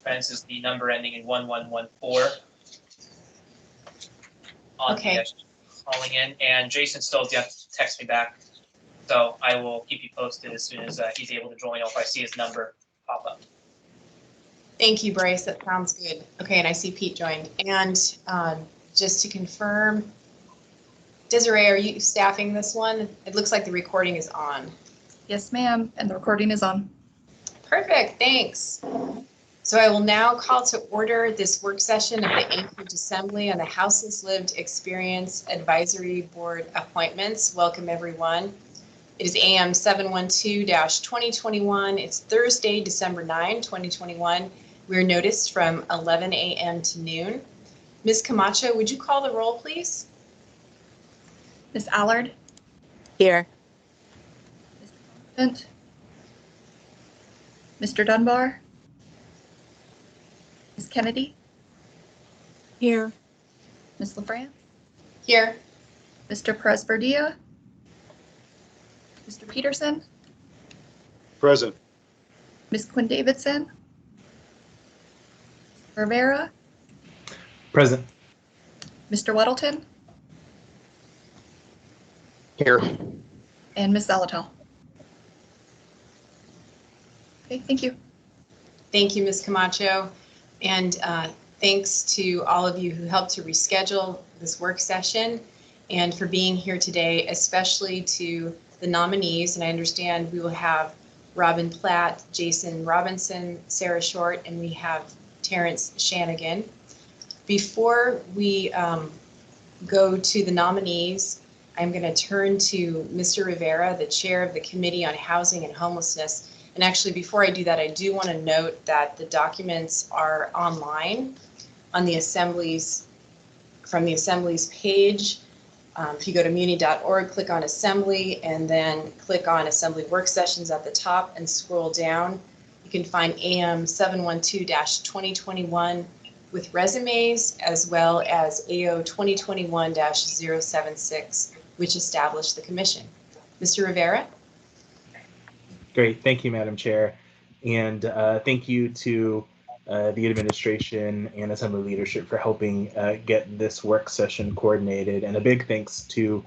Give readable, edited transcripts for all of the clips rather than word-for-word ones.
This is the number ending in 1114. On Okay. the calling in, and Jason still has yet to text me back, so I will keep you posted as soon as he's able to join, or if I see his number pop up. Thank you, Bryce. That sounds good. Okay, and I see Pete joined. And just to confirm, Desiree, are you staffing this one? It looks like the recording is on. Yes, ma'am, and the recording is on. Perfect, thanks. So I will now call to order this work session of the Anchorage Assembly on the Houseless Lived Experience Advisory Board appointments. Welcome, everyone. It is AM 712-2021. It's Thursday, December 9, 2021. We're noticed from 11 a.m. to noon. Ms. Camacho, would you call the roll, please? Ms. Allard? Here. Mr. Constant? Mr. Dunbar? Ms. Kennedy? Here. Ms. LaFrance? Here. Mr. Perez-Verdia? Mr. Peterson? Present. Ms. Quinn Davidson? Rivera? Present. Mr. Weddleton? Here. And Ms. Zalatel. Okay, thank you. Thank you, Ms. Camacho. And thanks to all of you who helped to reschedule this work session and for being here today, especially to the nominees. And I understand we will have Robin Platt, Jason Robinson, Sarah Short, and we have Terrence Shanigan. Before we go to the nominees, I'm going to turn to Mr. Rivera, the chair of the Committee on Housing and Homelessness. And actually, before I do that, I do want to note that the documents are online on the Assembly's, from the Assembly's page. If you go to muni.org, click on Assembly, and then click on Assembly Work Sessions at the top and scroll down. You can find AM 712-2021 with resumes, as well as AO 2021-076, which established the commission. Mr. Rivera? Great. Thank you, Madam Chair. And thank you to the administration and Assembly leadership for helping get this work session coordinated. And a big thanks to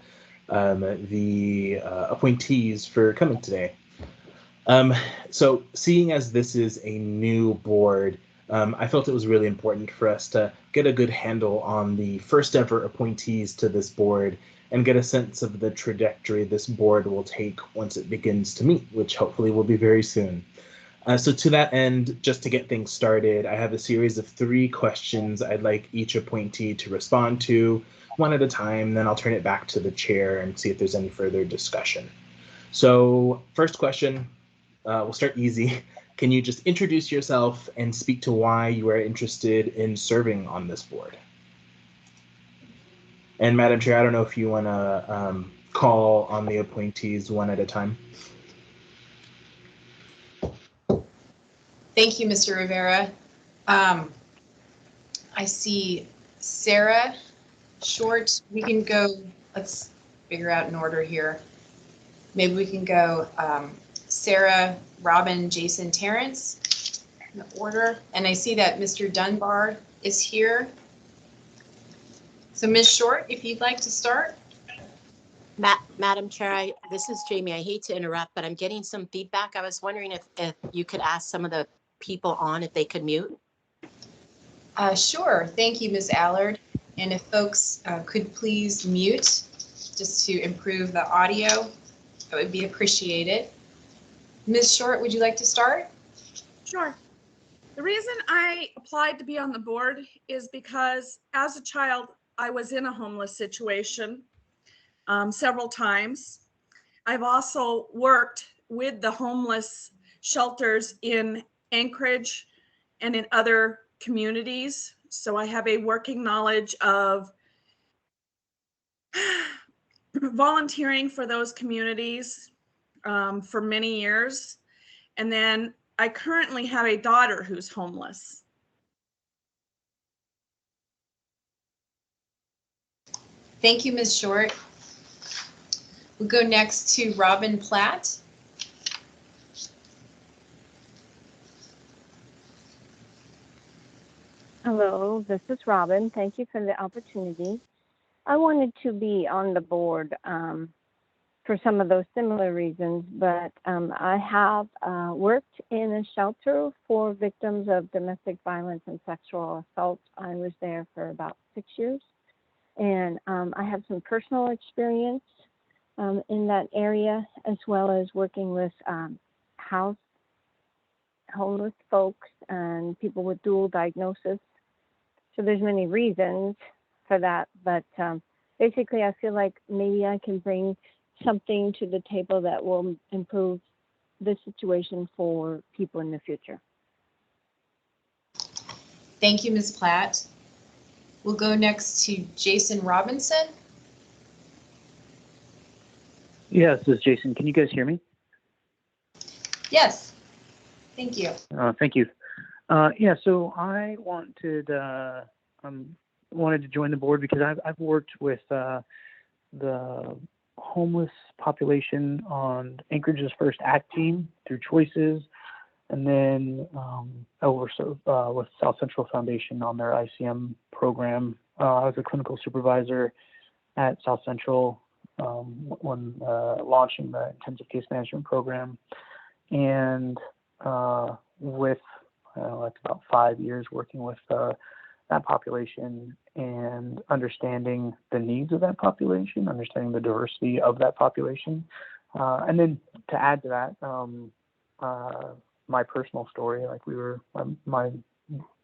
the appointees for coming today. So seeing as this is a new board, I felt it was really important for us to get a good handle on the first ever appointees to this board and get a sense of the trajectory this board will take once it begins to meet, which hopefully will be very soon. So to that end, just to get things started, I have a series of 3 questions I'd like each appointee to respond to, one at a time, then I'll turn it back to the chair and see if there's any further discussion. So first question, we'll start easy. Can you just introduce yourself and speak to why you are interested in serving on this board? And Madam Chair, I don't know if you want to call on the appointees one at a time. Thank you, Mr. Rivera. I see Sarah Short. We can go, let's figure out an order here. Maybe we can go Sarah, Robin, Jason, Terrence in order. And I see that Mr. Dunbar is here. So Ms. Short, if you'd like to start. Madam Chair, this is Jamie. I hate to interrupt, but I'm getting some feedback. I was wondering if you could ask some of the people on if they could mute. Sure. Thank you, Ms. Allard. And if folks could please mute just to improve the audio, that would be appreciated. Ms. Short, would you like to start? Sure. The reason I applied to be on the board is because as a child, I was in a homeless situation several times. I've also worked with the homeless shelters in Anchorage and in other communities. So I have a working knowledge of volunteering for those communities for many years. And then I currently have a daughter who's homeless. Thank you, Ms. Short. We'll go next to Robin Platt. Hello, this is Robin. Thank you for the opportunity. I wanted to be on the board for some of those similar reasons, but I have worked in a shelter for victims of domestic violence and sexual assault. I was there for about 6 years, and I have some personal experience in that area, as well as working with homeless folks and people with dual diagnosis. So there's many reasons for that, but basically I feel like maybe I can bring something to the table that will improve the situation for people in the future. Thank you, Ms. Platt. We'll go next to Jason Robinson. Yes, this is Jason. Can you guys hear me? Yes, thank you. Thank you. Yeah, so I wanted to join the board because I've worked with the homeless population on Anchorage's First Act team through Choices, and then also with South Central Foundation on their ICM program. I was a clinical supervisor at South Central when launching the intensive case management program, and with like about 5 years working with that population and understanding the needs of that population, understanding the diversity of that population. And then to add to that, my personal story, like my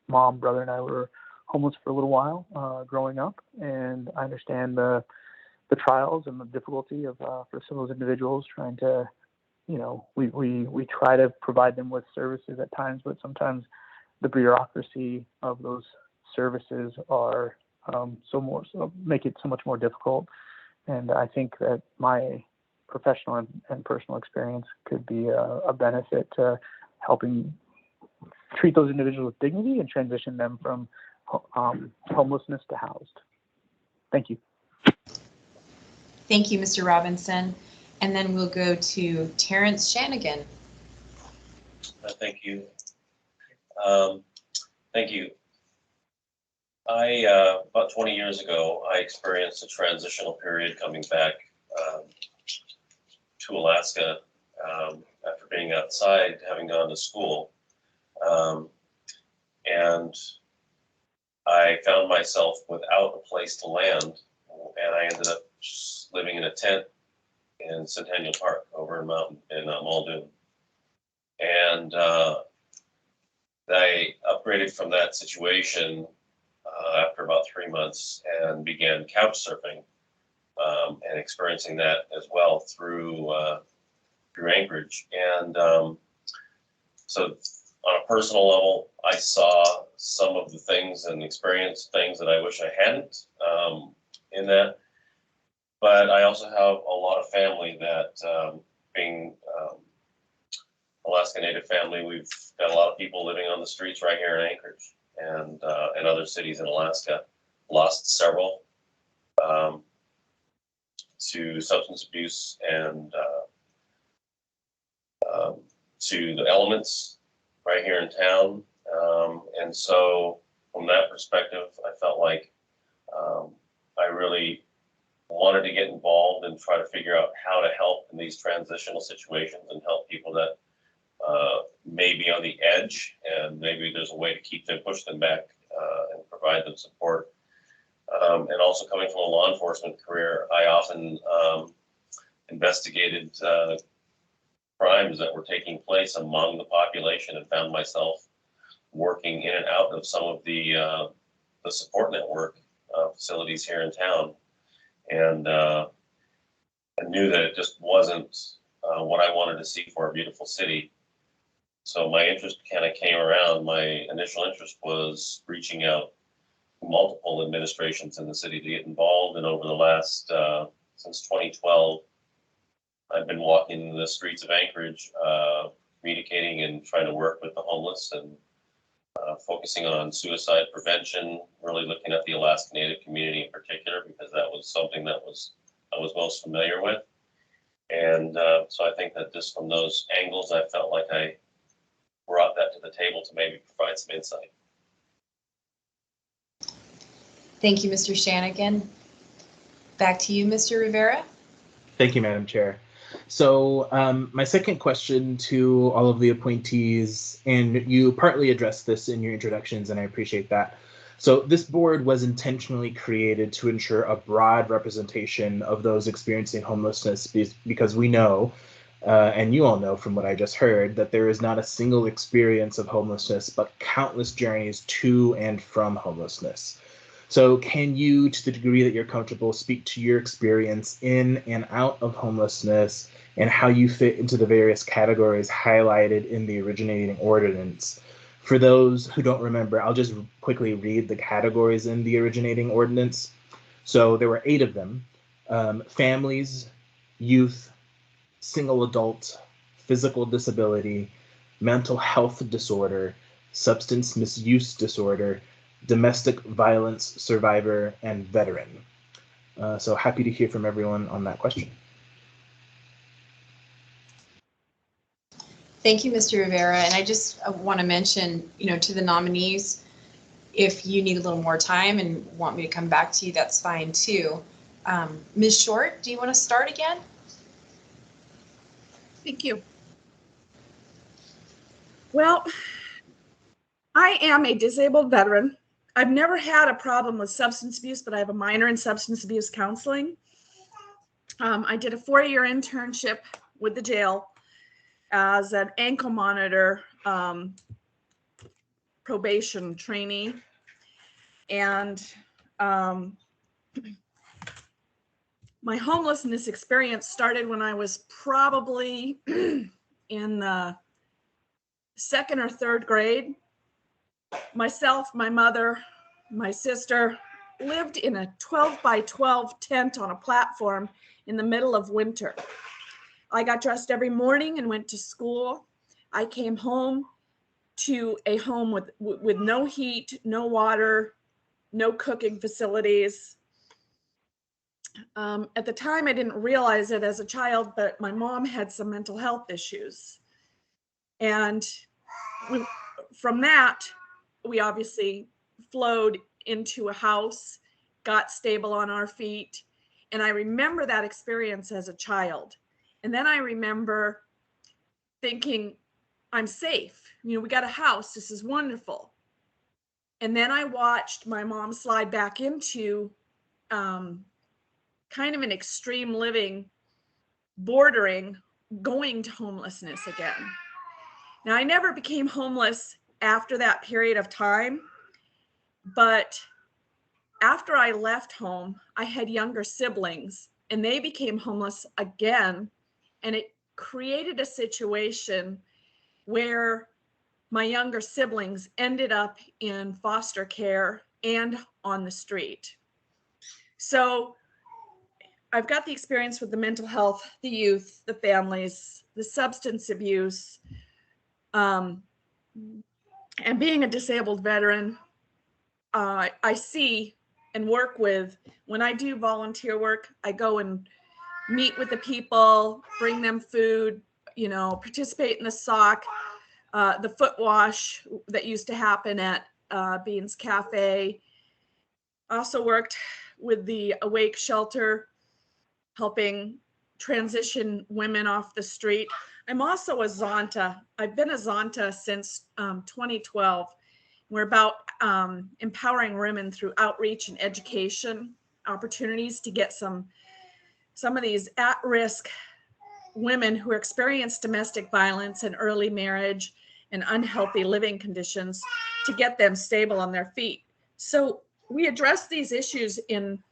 mom, brother, and I were homeless for a little while growing up, and I understand the trials and the difficulty of for some of those individuals trying to, we try to provide them with services at times, but sometimes the bureaucracy of those services are make it so much more difficult. And I think that my professional and personal experience could be a benefit to helping treat those individuals with dignity and transition them from homelessness to housed. Thank you. Thank you, Mr. Robinson. And then we'll go to Terrence Shanigan. Thank you. Thank you. About 20 years ago, I experienced a transitional period coming back to Alaska after being outside, having gone to school. And I found myself without a place to land, and I ended up living in a tent in Centennial Park over in Muldoon. And I upgraded from that situation after about 3 months and began couch surfing and experiencing that as well through Anchorage. And so on a personal level, I saw some of the things and experienced things that I wish I hadn't in that. But I also have a lot of family that, being Alaska Native family, we've got a lot of people living on the streets right here in Anchorage and other cities in Alaska. Lost several to substance abuse and to the elements right here in town. And so from that perspective, I felt like I really wanted to get involved and try to figure out how to help in these transitional situations and help people that may be on the edge, and maybe there's a way to keep them, push them back and provide them support. And also coming from a law enforcement career, I often investigated crimes that were taking place among the population and found myself working in and out of some of the support network facilities here in town. And I knew that it just wasn't what I wanted to see for a beautiful city. So my interest kind of came around. My initial interest was reaching out to multiple administrations in the city to get involved. And over the last, since 2012, I've been walking the streets of Anchorage, communicating and trying to work with the homeless and focusing on suicide prevention, really looking at the Alaska Native community in particular, because that was something that I was most familiar with. And so I think that just from those angles, I felt like I brought that to the table to maybe provide some insight. Thank you, Mr. Shanigan. Back to you, Mr. Rivera. Thank you, Madam Chair. So my second question to all of the appointees, and you partly addressed this in your introductions, and I appreciate that. So this board was intentionally created to ensure a broad representation of those experiencing homelessness because we know, and you all know from what I just heard, that there is not a single experience of homelessness, but countless journeys to and from homelessness. So can you, to the degree that you're comfortable, speak to your experience in and out of homelessness and how you fit into the various categories highlighted in the originating ordinance? For those who don't remember, I'll just quickly read the categories in the originating ordinance. So there were 8 of them: families, youth, single adult, physical disability, mental health disorder, substance misuse disorder, domestic violence survivor, and veteran. So happy to hear from everyone on that question. Thank you, Mr. Rivera. And I just want to mention, to the nominees, if you need a little more time and want me to come back to you, that's fine too. Ms. Short, do you want to start again? Thank you. Well, I am a disabled veteran. I've never had a problem with substance abuse, but I have a minor in substance abuse counseling. I did a 4-year internship with the jail as an ankle monitor probation trainee. And my homelessness experience started when I was probably in the 2nd or 3rd grade. Myself, my mother, my sister lived in a 12 by 12 tent on a platform in the middle of winter. I got dressed every morning and went to school. I came home to a home with no heat, no water, no cooking facilities. At the time, I didn't realize it as a child, but my mom had some mental health issues. And from that, we obviously flowed into a house, got stable on our feet. And I remember that experience as a child. And then I remember thinking, I'm safe. We got a house. This is wonderful. And then I watched my mom slide back into kind of an extreme living, bordering, going to homelessness again. Now, I never became homeless after that period of time, but after I left home, I had younger siblings and they became homeless again. And it created a situation where my younger siblings ended up in foster care and on the street. So I've got the experience with the mental health, the youth, the families, the substance abuse, and being a disabled veteran. I see and work with, when I do volunteer work, I go and meet with the people, bring them food, participate in the sock, the foot wash that used to happen at Beans Cafe. Also worked with the Awake Shelter, helping transition women off the street. I'm also a Zonta. I've been a Zonta since 2012. We're about empowering women through outreach and education opportunities to get some of these at-risk women who experience domestic violence and early marriage and unhealthy living conditions to get them stable on their feet. So we address these issues in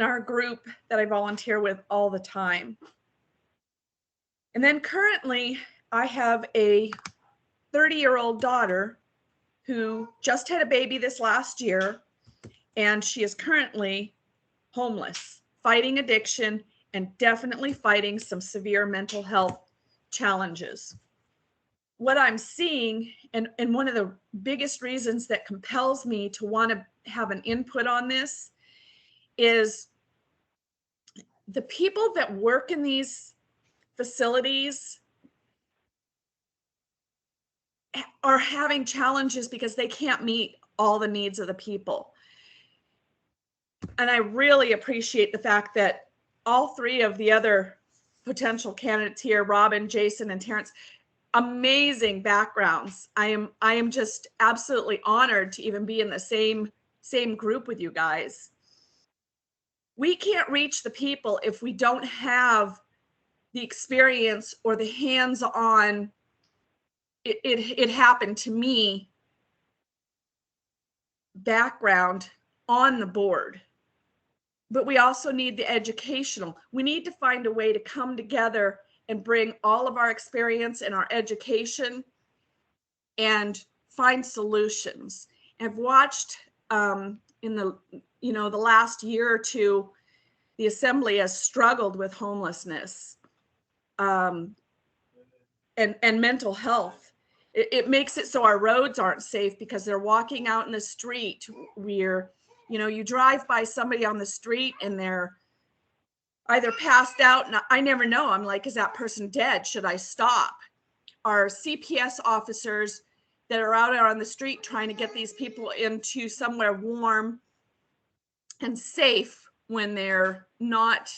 our group that I volunteer with all the time. And then currently I have a 30-year-old daughter who just had a baby this last year, and she is currently homeless, fighting addiction, and definitely fighting some severe mental health challenges. What I'm seeing, and one of the biggest reasons that compels me to want to have an input on this, is the people that work in these facilities are having challenges because they can't meet all the needs of the people. And I really appreciate the fact that all three of the other potential candidates here, Robin, Jason, and Terrence, amazing backgrounds. I am just absolutely honored to even be in the same group with you guys. We can't reach the people if we don't have the experience or the hands-on. It happened to me background on the board. But we also need the educational. We need to find a way to come together and bring all of our experience and our education and find solutions. I've watched in the the last year or two, the Assembly has struggled with homelessness and mental health. It makes it so our roads aren't safe because they're walking out in the street. You drive by somebody on the street and they're either passed out, and I never know. I'm like, is that person dead? Should I stop? Our CPS officers that are out on the street trying to get these people into somewhere warm and safe when they're not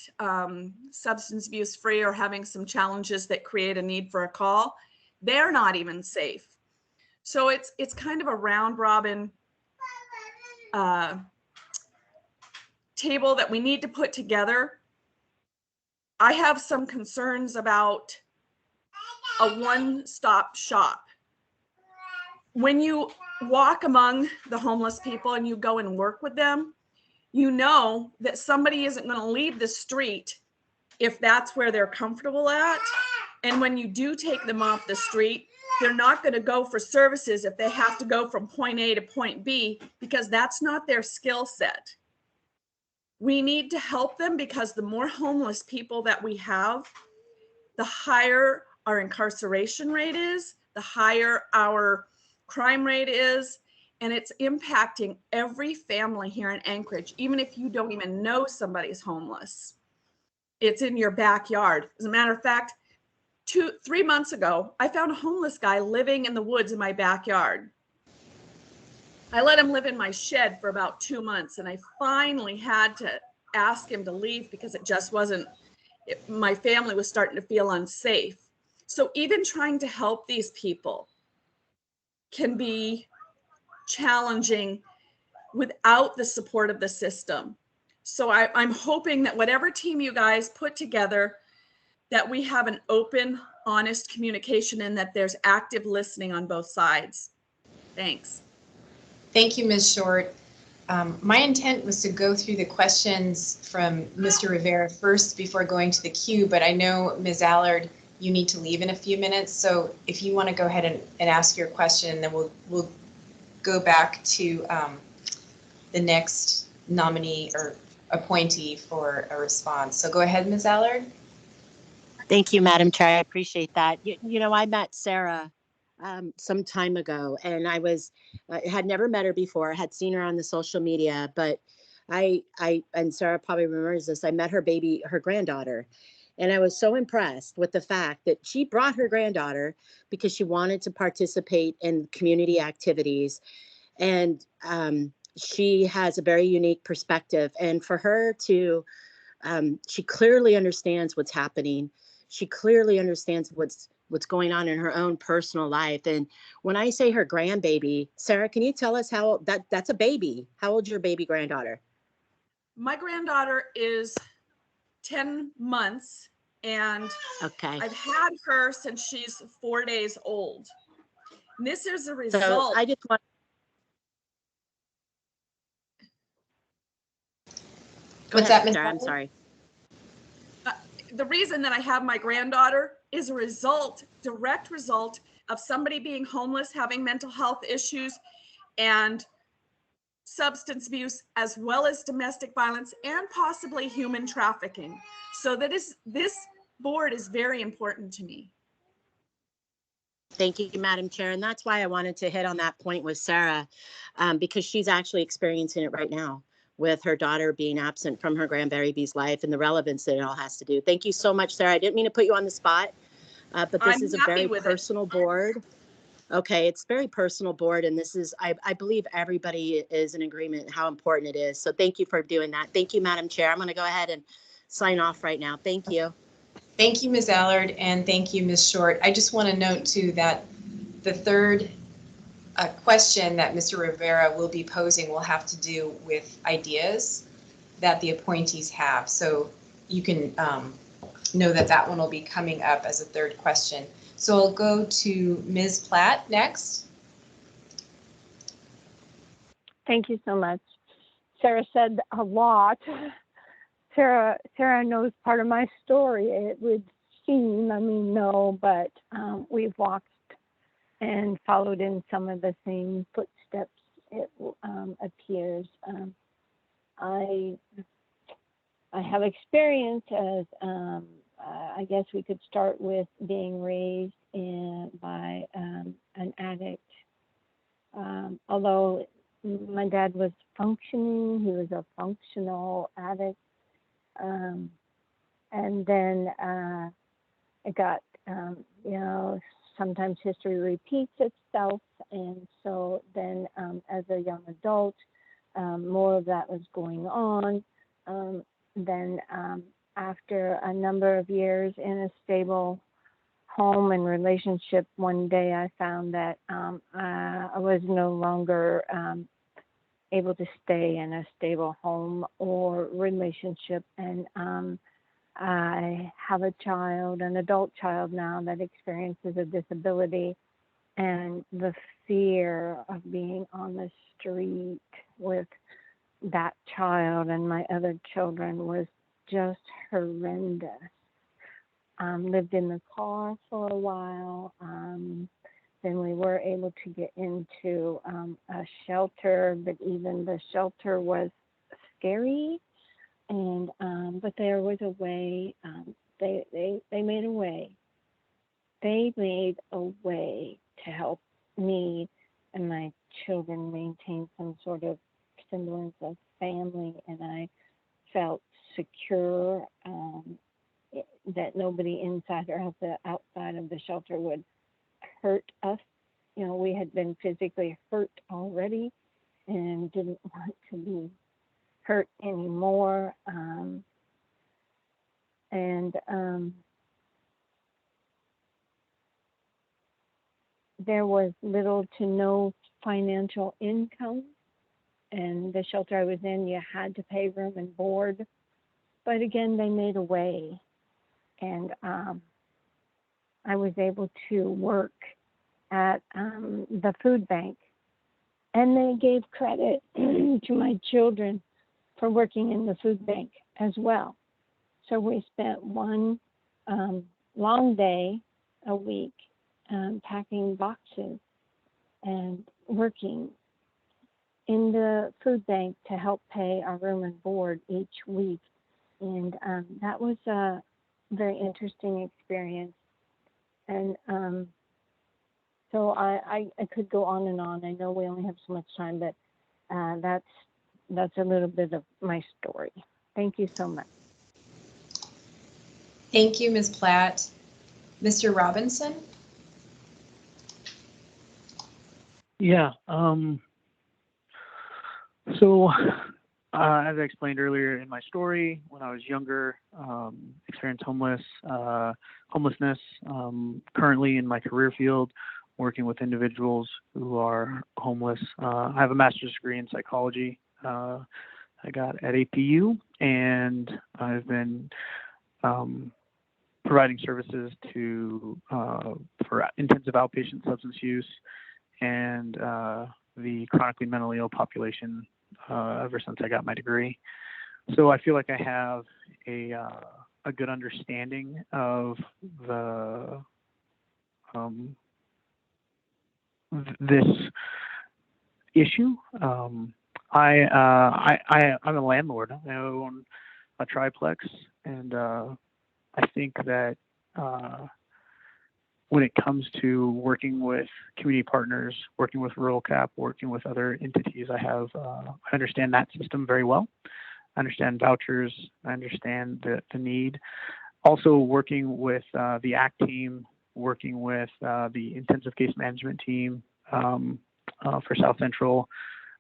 substance abuse free or having some challenges that create a need for a call, they're not even safe. So it's kind of a round robin table that we need to put together. I have some concerns about a one-stop shop. When you walk among the homeless people and you go and work with them, you know that somebody isn't going to leave the street if that's where they're comfortable at. And when you do take them off the street, they're not going to go for services if they have to go from point A to point B, because that's not their skill set. We need to help them because the more homeless people that we have, the higher our incarceration rate is, the higher our crime rate is, and it's impacting every family here in Anchorage. Even if you don't even know somebody's homeless, it's in your backyard. As a matter of fact, 3 months ago, I found a homeless guy living in the woods in my backyard. I let him live in my shed for about 2 months, and I finally had to ask him to leave because it just wasn't, my family was starting to feel unsafe. So even trying to help these people can be challenging without the support of the system. So I'm hoping that whatever team you guys put together, that we have an open, honest communication and that there's active listening on both sides. Thanks. Thank you, Ms. Short. My intent was to go through the questions from Mr. Rivera first before going to the queue, but I know, Ms. Allard, you need to leave in a few minutes. So if you want to go ahead and ask your question, then we'll go back to the next nominee or appointee for a response. So go ahead, Ms. Allard. Thank you, Madam Chair. I appreciate that. I met Sarah some time ago, and I had never met her before. I had seen her on the social media, but and Sarah probably remembers this, I met her granddaughter, and I was so impressed with the fact that she brought her granddaughter because she wanted to participate in community activities. And she has a very unique perspective. And for her to, she clearly understands what's happening. She clearly understands what's going on in her own personal life. And when I say her grandbaby, Sarah, can you tell us how that's a baby? How old's your baby granddaughter? My granddaughter is 10 months, and okay, I've had her since she's 4 days old. And this is a result. So I just want. What's that, Ms. Sarah? I'm sorry. The reason that I have my granddaughter is a direct result of somebody being homeless, having mental health issues, and substance abuse, as well as domestic violence and possibly human trafficking. So this board is very important to me. Thank you, Madam Chair. And that's why I wanted to hit on that point with Sarah, because she's actually experiencing it right now with her daughter being absent from her grandbaby's life and the relevance that it all has to do. Thank you so much, Sarah. I didn't mean to put you on the spot, but this is a very personal board. Okay, it's very personal board, and this is, I believe everybody is in agreement how important it is. So thank you for doing that. Thank you, Madam Chair. I'm going to go ahead and sign off right now. Thank you. Thank you, Ms. Allard, and thank you, Ms. Short. I just want to note too that the third question that Mr. Rivera will be posing will have to do with ideas that the appointees have. So you can know that that one will be coming up as a third question. So I'll go to Ms. Platt next. Thank you so much. Sarah said a lot. Sarah knows part of my story. It would seem, no, but we've walked and followed in some of the same footsteps, it appears. I have experience as, I guess we could start with being raised by an addict. Although my dad was functioning, he was a functional addict. And then it got, sometimes history repeats itself. And so then as a young adult, more of that was going on. Then after a number of years in a stable home and relationship, one day I found that I was no longer able to stay in a stable home or relationship. And I have a child, an adult child now, that experiences a disability, and the fear of being on the street with that child and my other children was just horrendous. Lived in the car for a while. Then we were able to get into a shelter, but even the shelter was scary. And but there was a way. They made a way. They made a way to help me and my children maintain some sort of semblance of family, and I felt secure that nobody inside or outside of the shelter would hurt us. We had been physically hurt already and didn't want to be hurt anymore. There was little to no financial income. And the shelter I was in, you had to pay room and board. But again, they made a way. And I was able to work at the food bank. And they gave credit to my children for working in the food bank as well. So we spent one long day a week packing boxes and working in the food bank to help pay our room and board each week. And that was a very interesting experience. And so I could go on and on. I know we only have so much time, but that's a little bit of my story. Thank you so much. Thank you, Ms. Platt. Mr. Robinson? Yeah. So, as I explained earlier in my story, when I was younger, experienced homelessness. Currently in my career field, working with individuals who are homeless. I have a master's degree in psychology. I got at APU, and I've been providing services for intensive outpatient substance use and the chronically mentally ill population ever since I got my degree. So I feel like I have a good understanding of this issue. I'm a landlord. I own a triplex, and I think that when it comes to working with community partners, working with Rural Cap, working with other entities, I understand that system very well. I understand vouchers. I understand the need. Also working with the ACT team working with the intensive case management team for South Central.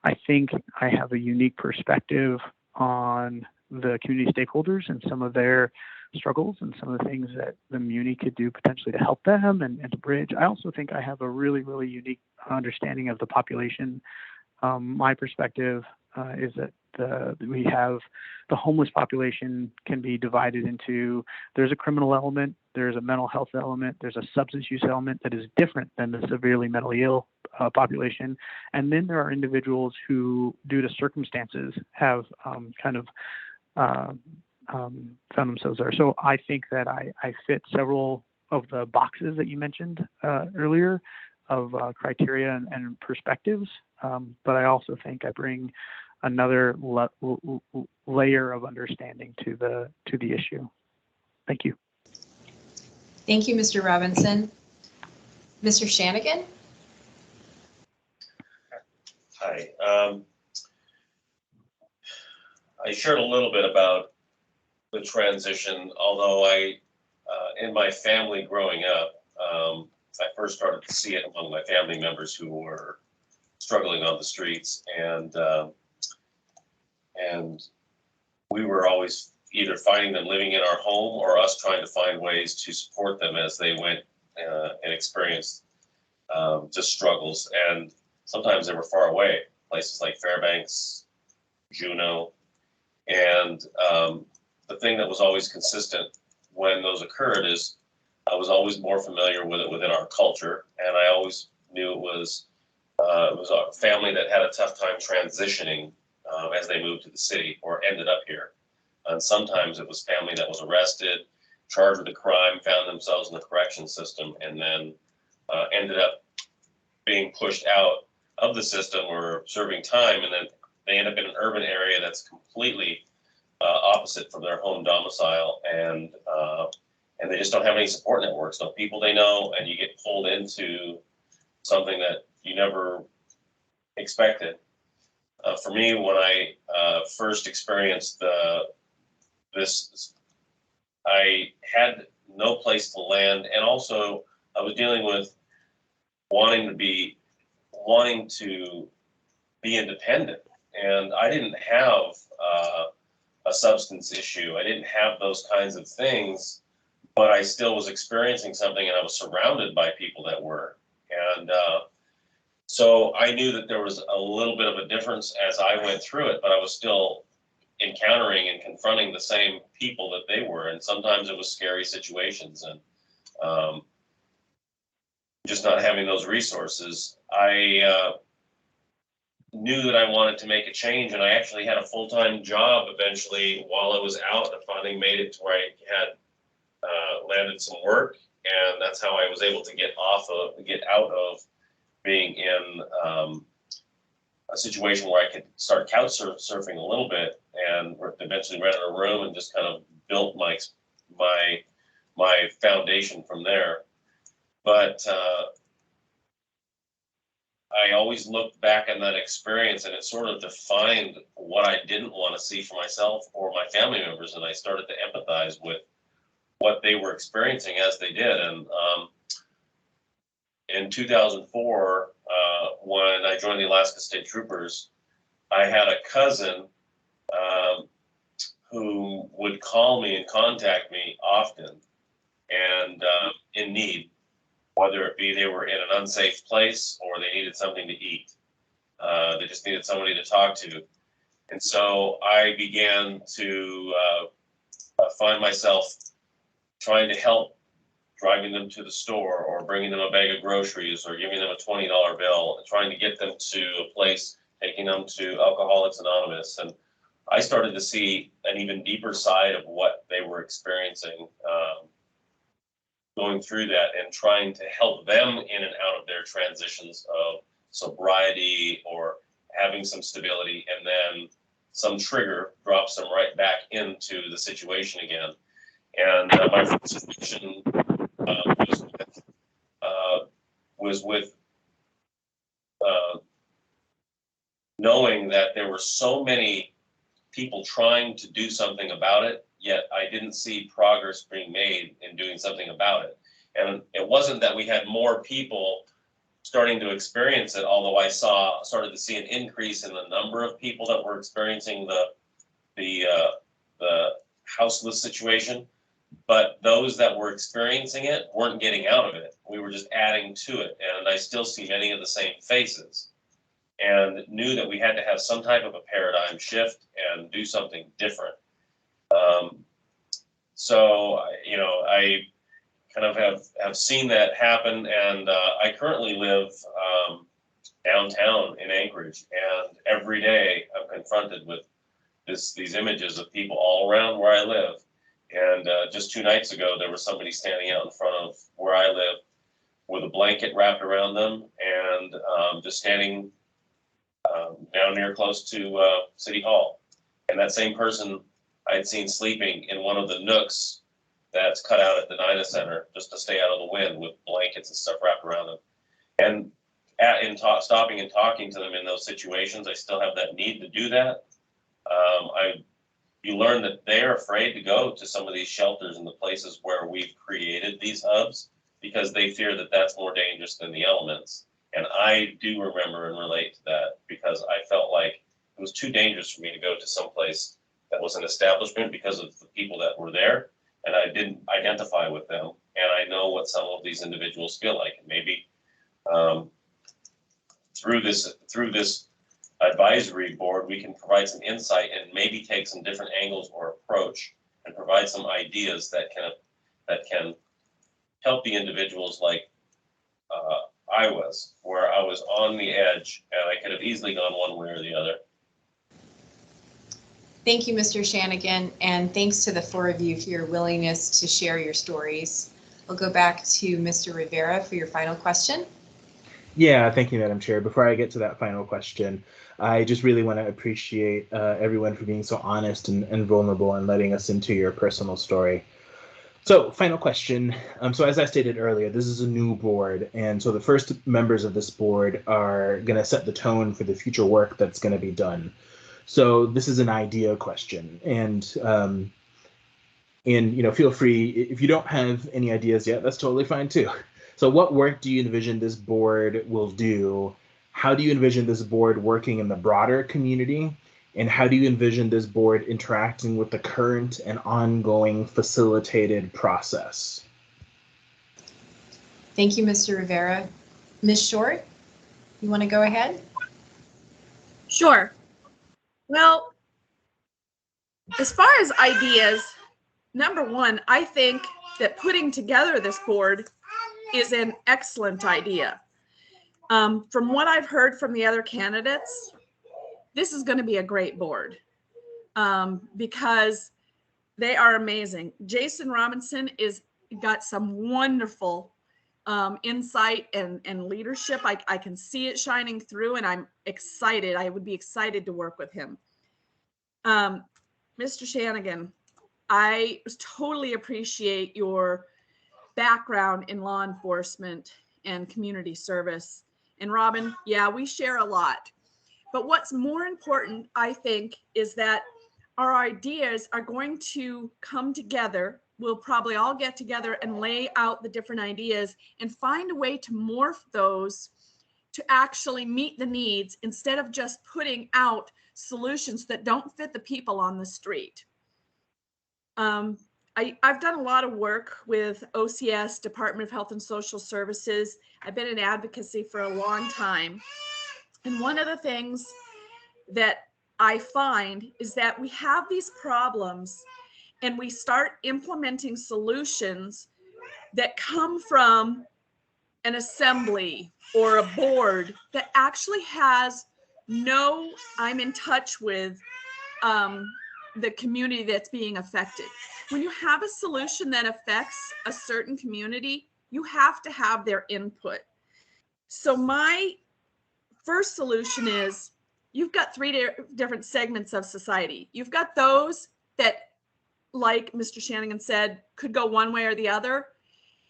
I think I have a unique perspective on the community stakeholders and some of their struggles and some of the things that the Muni could do potentially to help them and to bridge. I also think I have a really, really unique understanding of the population. My perspective is that we have the homeless population can be divided into, there's a criminal element, there's a mental health element, there's a substance use element that is different than the severely mentally ill population. And then there are individuals who, due to circumstances, have found themselves there. So I think that I fit several of the boxes that you mentioned earlier of criteria and perspectives. But I also think I bring another layer of understanding to the issue. Thank you. Thank you, Mr. Robinson. Mr. Shanigan? Hi. I shared a little bit about the transition, although in my family growing up, I first started to see it among my family members who were struggling on the streets, and we were always either finding them living in our home or us trying to find ways to support them as they went and experienced just struggles. And sometimes they were far away, places like Fairbanks, Juneau. And the thing that was always consistent when those occurred is I was always more familiar with it within our culture, and I always knew it was a family that had a tough time transitioning as they moved to the city or ended up here. And sometimes it was family that was arrested, charged with a crime, found themselves in the correction system, and then ended up being pushed out of the system or serving time, and then they end up in an urban area that's completely opposite from their home domicile, and they just don't have any support networks, no people they know, and you get pulled into something that you never expected. For me, when I first experienced this, I had no place to land, and also I was dealing with wanting to be independent, and I didn't have a substance issue. I didn't have those kinds of things, but I still was experiencing something, and I was surrounded by people that were. And so I knew that there was a little bit of a difference as I went through it, but I was still encountering and confronting the same people that they were. And sometimes it was scary situations, and just not having those resources. I knew that I wanted to make a change, and I actually had a full-time job eventually while I was out. I finally made it to where I had landed some work, and that's how I was able to get out of being in a situation where I could start couch surfing a little bit, and eventually rented a room and just kind of built my foundation from there. But I always looked back on that experience, and it sort of defined what I didn't want to see for myself or my family members, and I started to empathize with what they were experiencing as they did. And in 2004, when I joined the Alaska State Troopers, I had a cousin who would call me and contact me often, and in need, whether it be they were in an unsafe place or they needed something to eat. They just needed somebody to talk to. And so I began to find myself trying to help, driving them to the store or bringing them a bag of groceries or giving them a $20 bill, and trying to get them to a place, taking them to Alcoholics Anonymous. And I started to see an even deeper side of what they were experiencing going through that, and trying to help them in and out of their transitions of sobriety or having some stability, and then some trigger drops them right back into the situation again. And my frustration was with knowing that there were so many people trying to do something about it, yet I didn't see progress being made in doing something about it. And it wasn't that we had more people starting to experience it, although I started to see an increase in the number of people that were experiencing the houseless situation. But those that were experiencing it weren't getting out of it. We were just adding to it. And I still see many of the same faces, and knew that we had to have some type of a paradigm shift and do something different. So, you know, I kind of have seen that happen, and I currently live downtown in Anchorage, and every day I'm confronted with these images of people all around where I live. And just 2 nights ago, there was somebody standing out in front of where I live with a blanket wrapped around them, and just standing down near close to City Hall. And that same person I had seen sleeping in one of the nooks that's cut out at the Nina Center just to stay out of the wind with blankets and stuff wrapped around them. And stopping and talking to them in those situations, I still have that need to do that. You learn that they're afraid to go to some of these shelters and the places where we've created these hubs because they fear that that's more dangerous than the elements. And I do remember and relate to that because I felt like it was too dangerous for me to go to some place that was an establishment because of the people that were there, and I didn't identify with them. And I know what some of these individuals feel like. And maybe through this advisory board, we can provide some insight and maybe take some different angles or approach and provide some ideas that can help the individuals like I was, where I was on the edge and I could have easily gone one way or the other. Thank you, Mr. Shanigan, and thanks to the 4 of you for your willingness to share your stories. We'll go back to Mr. Rivera for your final question. Yeah, thank you, Madam Chair. Before I get to that final question, I just really want to appreciate everyone for being so honest and vulnerable and letting us into your personal story. So, final question. So as I stated earlier, this is a new board, and so the first members of this board are going to set the tone for the future work that's going to be done. So this is an idea question, and you know, feel free if you don't have any ideas yet. That's totally fine too. So, what work do you envision this board will do? How do you envision this board working in the broader community? And how do you envision this board interacting with the current and ongoing facilitated process? Thank you, Mr. Rivera. Ms. Short, you want to go ahead? Sure. Well, as far as ideas, number one, I think that putting together this board is an excellent idea. From what I've heard from the other candidates, this is going to be a great board because they are amazing. Jason Robinson got some wonderful insight and leadership. I can see it shining through, and I'm excited. I would be excited to work with him. Mr. Shanigan, I totally appreciate your background in law enforcement and community service. And Robin, yeah, we share a lot. But what's more important, I think, is that our ideas are going to come together. We'll probably all get together and lay out the different ideas and find a way to morph those to actually meet the needs instead of just putting out solutions that don't fit the people on the street. I've done a lot of work with OCS, Department of Health and Social Services. I've been in advocacy for a long time. And one of the things that I find is that we have these problems and we start implementing solutions that come from an assembly or a board that actually has no, I'm in touch with the community that's being affected. When you have a solution that affects a certain community, you have to have their input. So my first solution is you've got 3 different segments of society. You've got those that, like Mr. Shanigan said, could go one way or the other.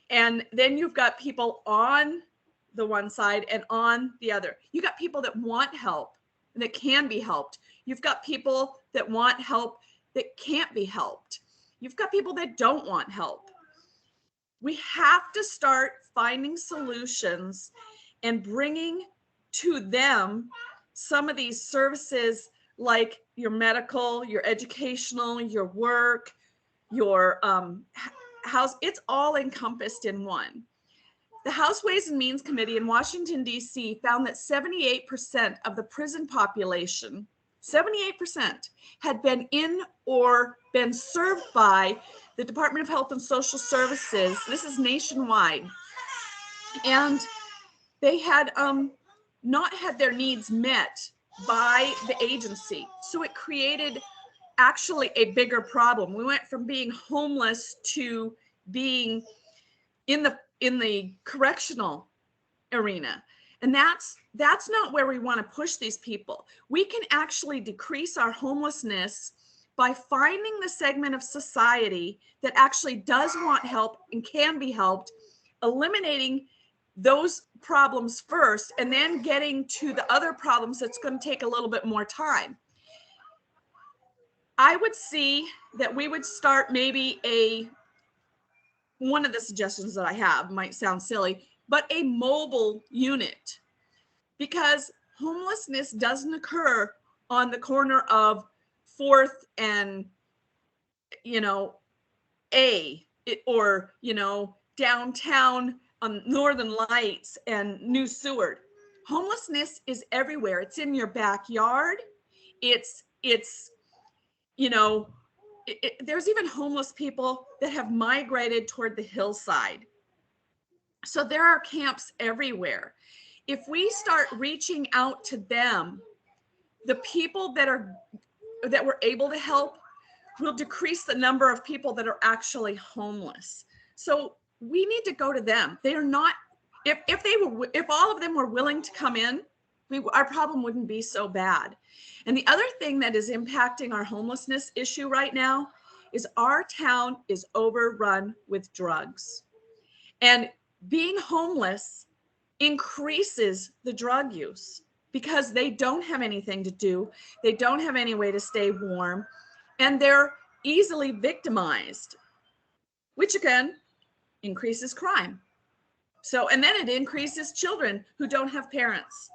And then you've got people on the one side and on the other. You got people that want help and that can be helped. You've got people that want help that can't be helped. You've got people that don't want help. We have to start finding solutions and bringing to them some of these services like your medical, your educational, your work, your house. It's all encompassed in one. The House Ways and Means Committee in Washington, D.C. found that 78% of the prison population, 78%, had been in or been served by the Department of Health and Social Services. This is nationwide. And they had not had their needs met by the agency. So it created actually a bigger problem. We went from being homeless to being in the correctional arena. And that's not where we want to push these people. We can actually decrease our homelessness by finding the segment of society that actually does want help and can be helped, eliminating those problems first, and then getting to the other problems that's going to take a little bit more time. I would see that we would start maybe one of the suggestions that I have might sound silly, but a mobile unit, because homelessness doesn't occur on the corner of 4th and, or, downtown on Northern Lights and New Seward. Homelessness is everywhere. It's in your backyard. There's even homeless people that have migrated toward the hillside. So there are camps everywhere. If we start reaching out to them, the people that we're able to help will decrease the number of people that are actually homeless. So we need to go to them. They are not, if all of them were willing to come in, our problem wouldn't be so bad. And the other thing that is impacting our homelessness issue right now is our town is overrun with drugs. And being homeless increases the drug use because they don't have anything to do. They don't have any way to stay warm, and they're easily victimized, which again increases crime. And then it increases children who don't have parents.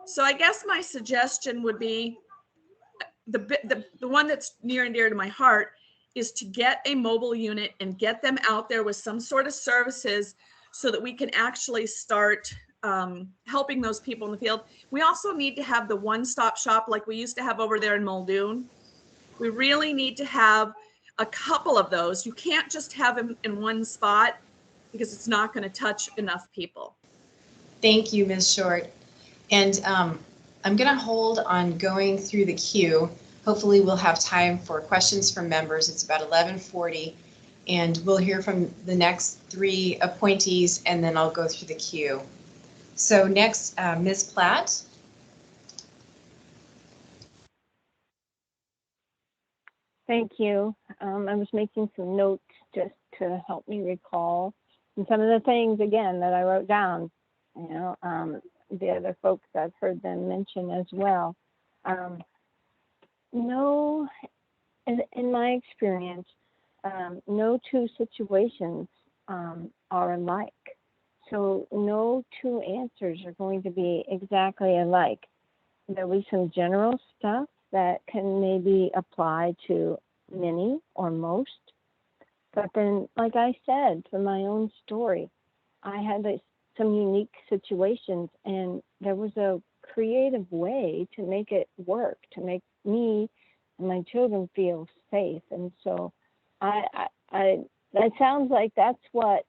So I guess my suggestion would be the one that's near and dear to my heart is to get a mobile unit and get them out there with some sort of services so that we can actually start helping those people in the field. We also need to have the one-stop shop like we used to have over there in Muldoon. We really need to have a couple of those. You can't just have them in one spot because it's not going to touch enough people. Thank you, Ms. Short. And I'm going to hold on going through the queue. Hopefully we'll have time for questions from members. It's about 11:40, and we'll hear from the next 3 appointees, and then I'll go through the queue. So next, Ms. Platt. Thank you. I was making some notes just to help me recall and some of the things again that I wrote down. The other folks, I've heard them mention as well. No, in my experience, no two situations are alike. So no two answers are going to be exactly alike. There'll be some general stuff that can maybe apply to many or most. But then, like I said, from my own story, I had some unique situations, and there was a creative way to make it work, to make me and my children feel safe. And so that sounds like that's what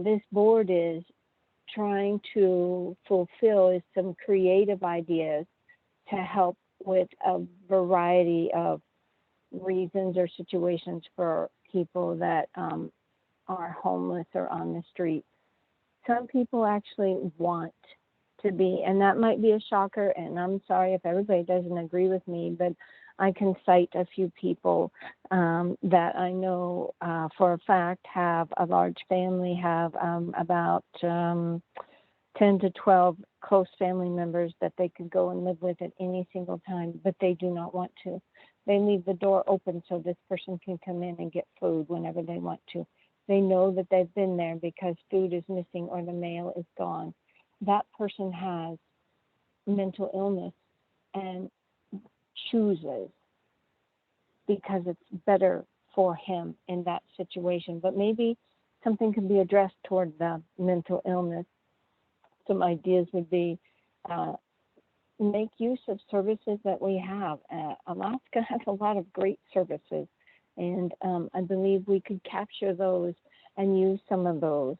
this board is trying to fulfill, is some creative ideas to help with a variety of reasons or situations for people that are homeless or on the street. Some people actually want to be, and that might be a shocker, and I'm sorry if everybody doesn't agree with me, but I can cite a few people that I know for a fact have a large family, have about 10 to 12 close family members that they could go and live with at any single time, but they do not want to. They leave the door open so this person can come in and get food whenever they want to. They know that they've been there because food is missing or the mail is gone. That person has mental illness and chooses because it's better for him in that situation. But maybe something can be addressed toward the mental illness. Some ideas would be make use of services that we have. Alaska has a lot of great services, and I believe we could capture those and use some of those.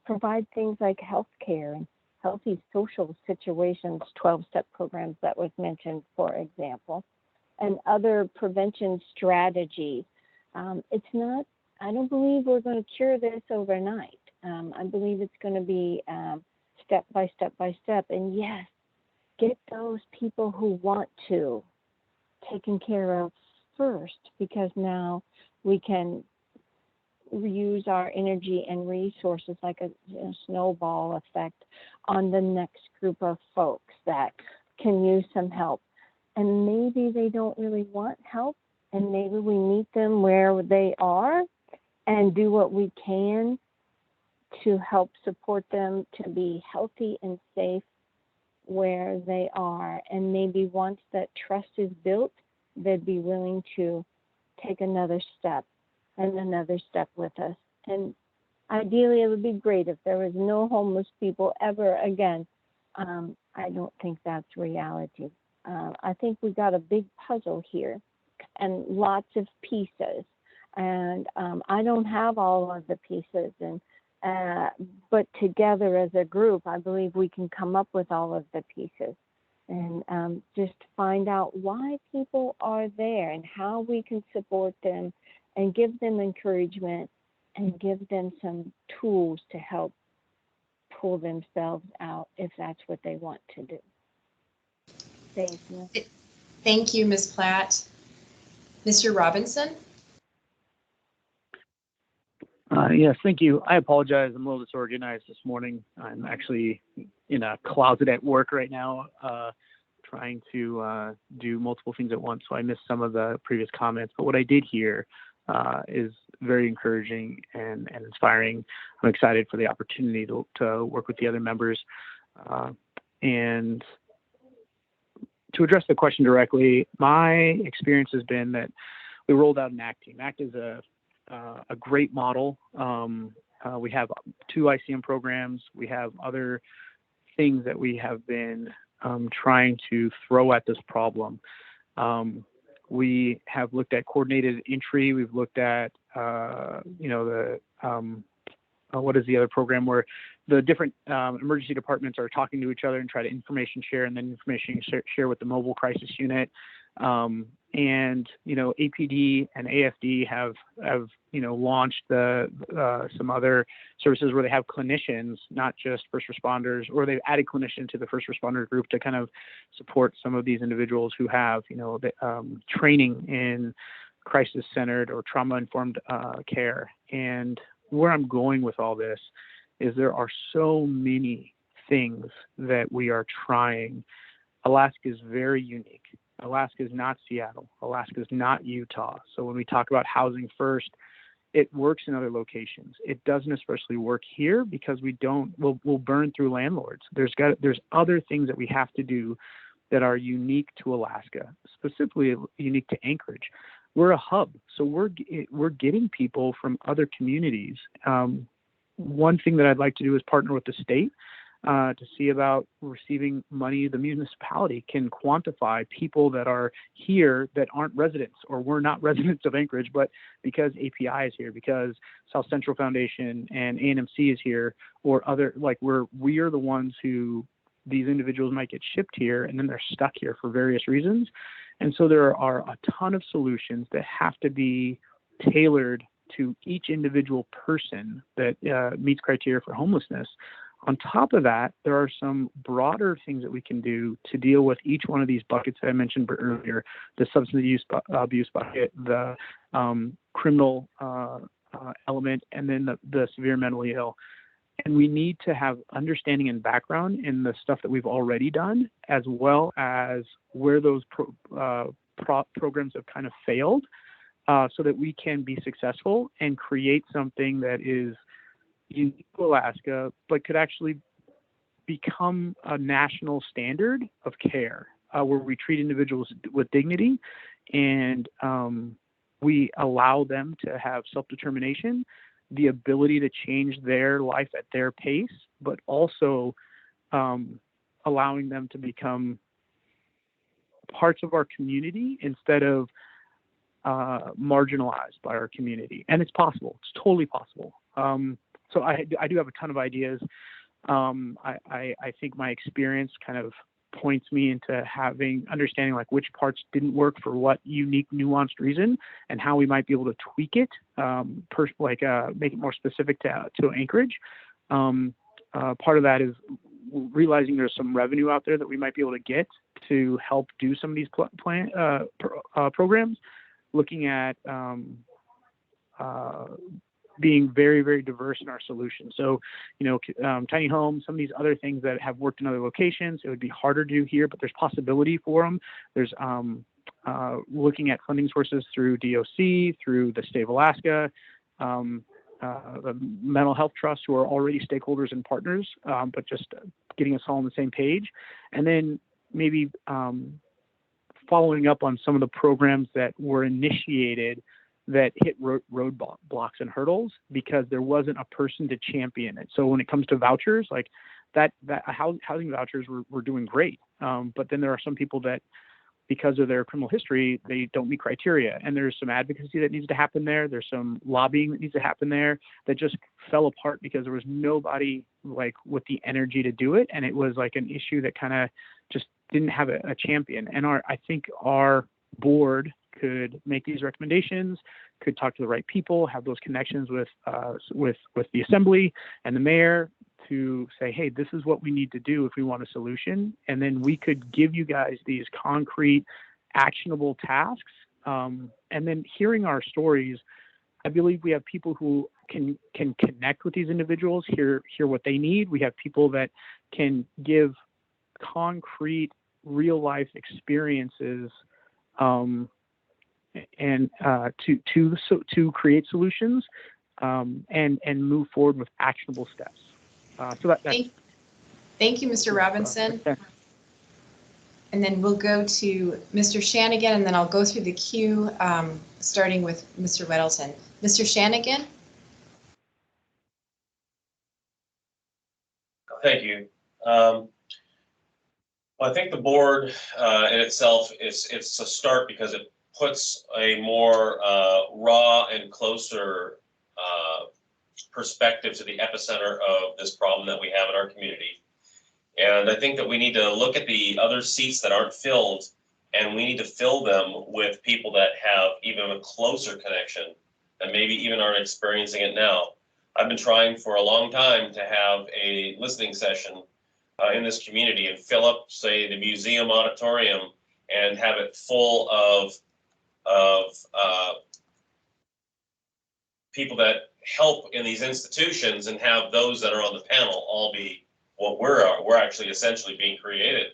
Provide things like health care and healthy social situations, 12-step programs that was mentioned, for example, and other prevention strategies. It's not, I don't believe we're going to cure this overnight. I believe it's going to be step by step by step. And yes, get those people who want to taken care of first, because now we can reuse our energy and resources like a snowball effect on the next group of folks that can use some help. And maybe they don't really want help, and maybe we meet them where they are and do what we can to help support them to be healthy and safe where they are. And maybe once that trust is built, they'd be willing to take another step and another step with us. And ideally, it would be great if there was no homeless people ever again. I don't think that's reality. I think we got a big puzzle here and lots of pieces. And I don't have all of the pieces, and but together as a group, I believe we can come up with all of the pieces and just find out why people are there and how we can support them and give them encouragement and give them some tools to help pull themselves out if that's what they want to do. Thank you. Thank you, Ms. Platt. Mr. Robinson? Yes, thank you. I apologize. I'm a little disorganized this morning. I'm actually in a closet at work right now, trying to do multiple things at once. So I missed some of the previous comments. But what I did hear is very encouraging and inspiring. I'm excited for the opportunity to work with the other members. And to address the question directly, my experience has been that we rolled out an ACT team. ACT is a great model. We have 2 ICM programs. We have other things that we have been trying to throw at this problem. We have looked at coordinated entry. We've looked at, what is the other program where the different emergency departments are talking to each other and try to information share, and then information share with the mobile crisis unit. And APD and AFD have launched some other services where they have clinicians, not just first responders, or they've added clinician to the first responder group to kind of support some of these individuals who have training in crisis-centered or trauma-informed care. And where I'm going with all this is there are so many things that we are trying. Alaska is very unique. Alaska is not Seattle. Alaska is not Utah. So when we talk about housing first, it works in other locations. It doesn't especially work here because we'll burn through landlords. There's other things that we have to do that are unique to Alaska, specifically unique to Anchorage. We're a hub, so we're getting people from other communities. One thing that I'd like to do is partner with the state to see about receiving money. The municipality can quantify people that are here that aren't residents, or we're not residents of Anchorage, but because API is here, because South Central Foundation and ANMC is here, or other, like we are the ones who these individuals might get shipped here and then they're stuck here for various reasons. And so there are a ton of solutions that have to be tailored to each individual person that meets criteria for homelessness. On top of that, there are some broader things that we can do to deal with each one of these buckets that I mentioned earlier: the substance abuse bucket, the criminal element, and then the severe mentally ill. And we need to have understanding and background in the stuff that we've already done, as well as where those programs have kind of failed, so that we can be successful and create something that is unique to Alaska, but could actually become a national standard of care, where we treat individuals with dignity and we allow them to have self-determination, the ability to change their life at their pace, but also allowing them to become parts of our community instead of marginalized by our community. And it's possible. It's totally possible. So I do have a ton of ideas. I think my experience kind of points me into understanding like which parts didn't work for what unique, nuanced reason, and how we might be able to tweak it, make it more specific to Anchorage. Part of that is realizing there's some revenue out there that we might be able to get to help do some of these programs, looking at being very, very diverse in our solutions. So, tiny homes, some of these other things that have worked in other locations, it would be harder to do here, but there's possibility for them. There's looking at funding sources through DOC, through the state of Alaska, the mental health trusts who are already stakeholders and partners, but just getting us all on the same page. And then maybe following up on some of the programs that were initiated that hit roadblocks and hurdles because there wasn't a person to champion it. So when it comes to vouchers, like that housing vouchers were doing great. But then there are some people that, because of their criminal history, they don't meet criteria. And there's some advocacy that needs to happen there. There's some lobbying that needs to happen there that just fell apart because there was nobody like with the energy to do it. And it was like an issue that kind of just didn't have a champion. And I think our board could make these recommendations, could talk to the right people, have those connections with the assembly and the mayor to say, hey, this is what we need to do if we want a solution. And then we could give you guys these concrete, actionable tasks. And then hearing our stories, I believe we have people who can connect with these individuals, hear what they need. We have people that can give concrete, real life experiences and to create solutions and move forward with actionable steps. Thank you, Mr. Robinson. And then we'll go to Mr. Shanigan, and then I'll go through the queue, starting with Mr. Weddleton. Mr. Shanigan? Thank you. Well, I think the board in itself it's a start because it puts a more raw and closer perspective to the epicenter of this problem that we have in our community. And I think that we need to look at the other seats that aren't filled, and we need to fill them with people that have even a closer connection and maybe even aren't experiencing it now. I've been trying for a long time to have a listening session in this community and fill up, say, the museum auditorium and have it full of people that help in these institutions, and have those that are on the panel all be what we're actually essentially being created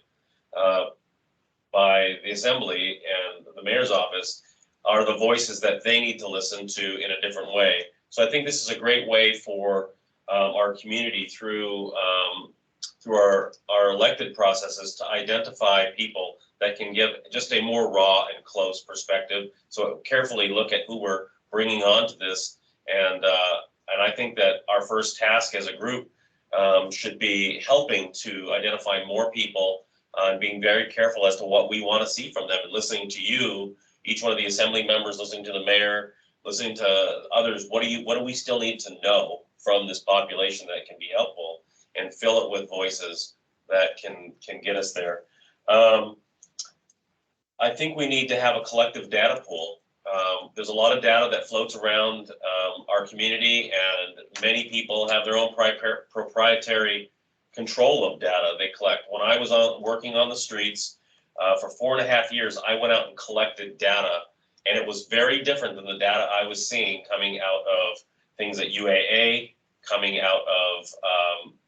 by the assembly and the mayor's office are the voices that they need to listen to in a different way. So I think this is a great way for our community through our elected processes to identify people that can give just a more raw and close perspective. So carefully look at who we're bringing on to this. And I think that our first task as a group should be helping to identify more people and being very careful as to what we want to see from them, and listening to you, each one of the assembly members, listening to the mayor, listening to others. What do we still need to know from this population that can be helpful, and fill it with voices that can get us there. I think we need to have a collective data pool. There's a lot of data that floats around our community, and many people have their own proprietary control of data they collect. When I was working on the streets for 4.5 years, I went out and collected data, and it was very different than the data I was seeing coming out of things at UAA, coming out of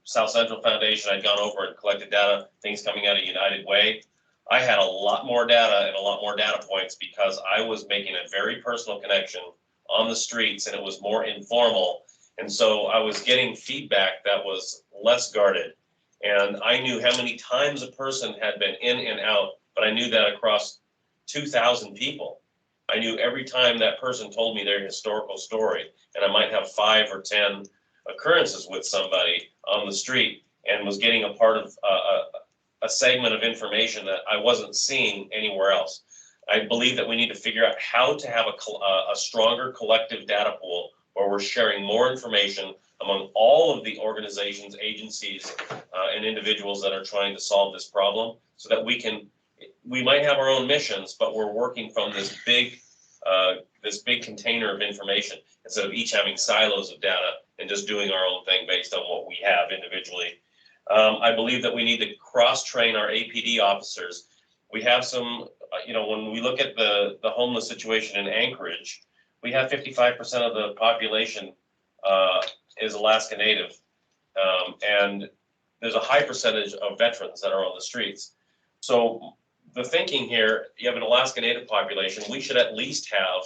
South Central Foundation. I'd gone over and collected data, things coming out of United Way. I had a lot more data and a lot more data points because I was making a very personal connection on the streets, and it was more informal. And so I was getting feedback that was less guarded. And I knew how many times a person had been in and out, but I knew that across 2,000 people. I knew every time that person told me their historical story, and I might have 5 or 10 occurrences with somebody on the street, and was getting a part of a segment of information that I wasn't seeing anywhere else. I believe that we need to figure out how to have a stronger collective data pool where we're sharing more information among all of the organizations, agencies, and individuals that are trying to solve this problem, so that we might have our own missions, but we're working from this big container of information instead of each having silos of data and just doing our own thing based on what we have individually. I believe that we need to cross-train our APD officers. We have some, when we look at the homeless situation in Anchorage, we have 55% of the population is Alaska Native. And there's a high percentage of veterans that are on the streets. So the thinking here, you have an Alaska Native population, we should at least have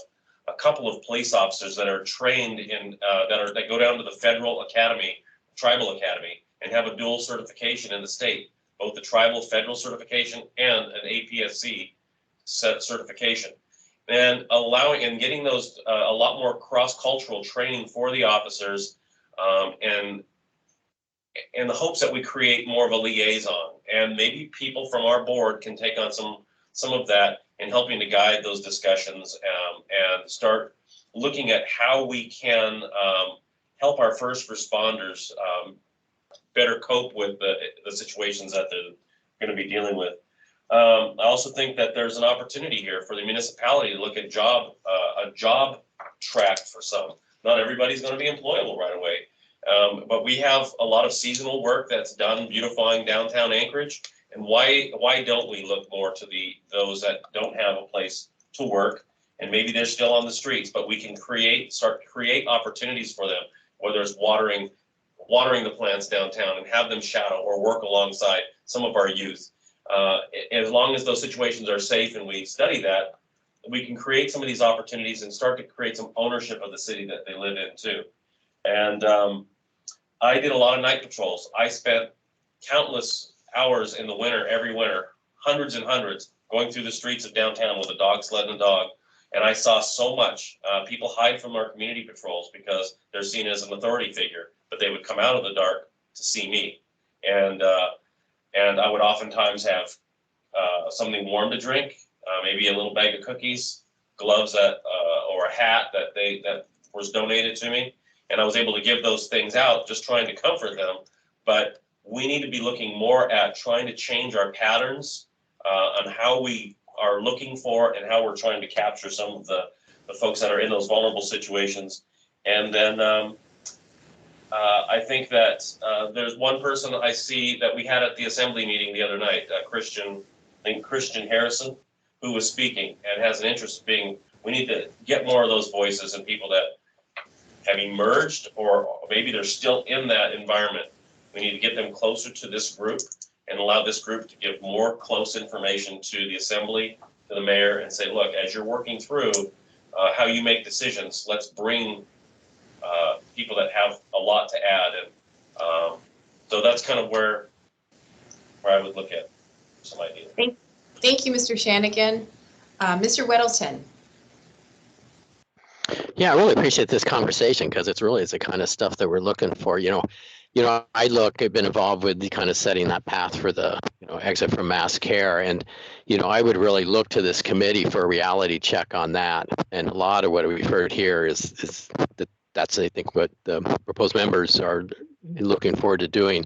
a couple of police officers that are trained in, that go down to the federal academy, tribal academy, and have a dual certification in the state, both the tribal federal certification and an APSC certification. And getting those a lot more cross-cultural training for the officers, and in the hopes that we create more of a liaison, and maybe people from our board can take on some of that in helping to guide those discussions, and start looking at how we can help our first responders better cope with the situations that they're going to be dealing with. I also think that there's an opportunity here for the municipality to look at a job track for some. Not everybody's going to be employable right away, but we have a lot of seasonal work that's done beautifying downtown Anchorage. And why don't we look more to those that don't have a place to work, and maybe they're still on the streets, but we can start to create opportunities for them, whether it's watering the plants downtown and have them shadow or work alongside some of our youth. As long as those situations are safe and we study that, we can create some of these opportunities and start to create some ownership of the city that they live in too. And I did a lot of night patrols. I spent countless hours in the winter, every winter, hundreds and hundreds, going through the streets of downtown with a dog sled and a dog. And I saw so much. People hide from our community patrols because they're seen as an authority figure, but they would come out of the dark to see me. And I would oftentimes have something warm to drink, maybe a little bag of cookies, gloves or a hat that was donated to me. And I was able to give those things out, just trying to comfort them. But we need to be looking more at trying to change our patterns on how we are looking for and how we're trying to capture some of the folks that are in those vulnerable situations. And then I think that there's one person I see that we had at the assembly meeting the other night, Christian Harrison, who was speaking and has an interest in we need to get more of those voices and people that have emerged, or maybe they're still in that environment. We need to get them closer to this group and allow this group to give more close information to the assembly, to the mayor, and say, look, as you're working through how you make decisions, let's bring people that have a lot to add. And so that's kind of where I would look at some ideas. Thank you, Mr. Shanigan. Mr. Weddleton. Yeah, I really appreciate this conversation because it's the kind of stuff that we're looking for. I've been involved with the kind of setting that path for the exit from mass care, and I would really look to this committee for a reality check on that. And a lot of what we've heard here is that's I think what the proposed members are looking forward to doing.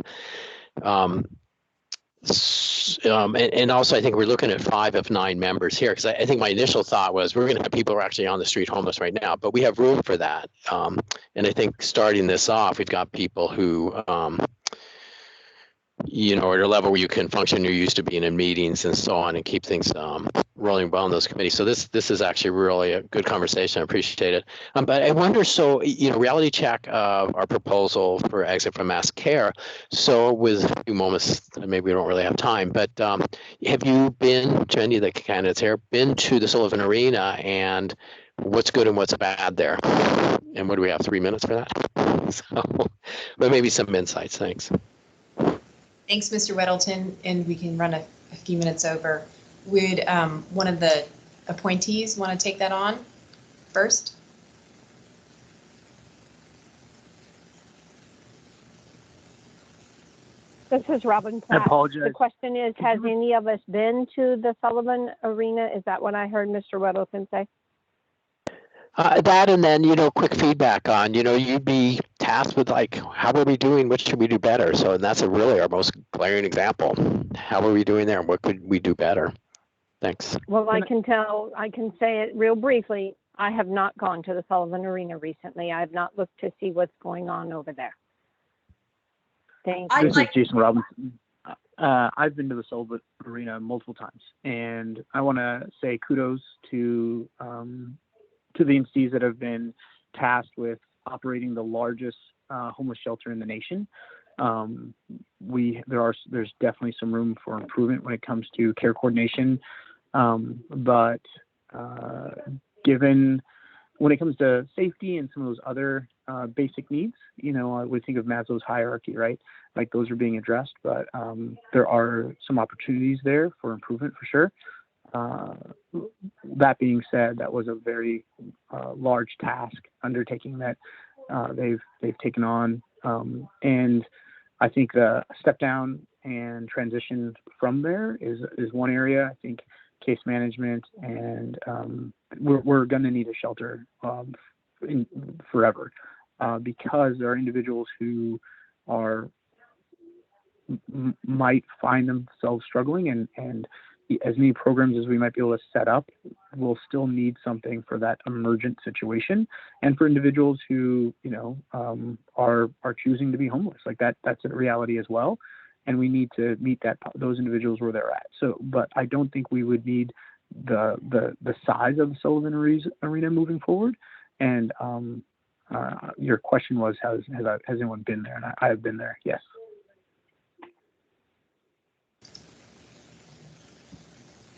And also, I think we're looking at 5 of 9 members here, because I think my initial thought was we're going to have people who are actually on the street homeless right now, but we have room for that. And I think starting this off, we've got people who at a level where you can function, you're used to being in meetings and so on, and keep things rolling well in those committees. So this is actually really a good conversation. I appreciate it. But I wonder, so, reality check of our proposal for exit from mass care. So with a few moments, maybe we don't really have time, but have you been, to any of the candidates here, been to the Sullivan Arena, and what's good and what's bad there? And what do we have, 3 minutes for that? So, but maybe some insights. Thanks. Thanks, Mr. Weddleton, and we can run a few minutes over. Would one of the appointees want to take that on first? This is Robin I Platt. apologize. The question is, has any of us been to the Sullivan Arena? Is that what I heard Mr. Weddleton say? That, and then, quick feedback on, you'd be tasked with, like, how are we doing? What should we do better? So that's really our most glaring example. How are we doing there? And what could we do better? Thanks. Well, I can say it real briefly. I have not gone to the Sullivan Arena recently. I have not looked to see what's going on over there. Thank you. This is Jason Robinson. I've been to the Sullivan Arena multiple times, and I want to say kudos to the entities that have been tasked with operating the largest homeless shelter in the nation. There's definitely some room for improvement when it comes to care coordination, but given when it comes to safety and some of those other basic needs, I would think of Maslow's hierarchy, right? Like those are being addressed, but there are some opportunities there for improvement for sure. That being said, that was a very large task undertaking that they've taken on, and I think the step down and transition from there is one area. I think case management, and we're going to need a shelter forever because there are individuals who might find themselves struggling, and as many programs as we might be able to set up, we'll still need something for that emergent situation, and for individuals who are choosing to be homeless. Like that's a reality as well, and we need to meet those individuals where they're at. So, but I don't think we would need the size of the Sullivan Arena moving forward. And your question was, has anyone been there? And I have been there. Yes.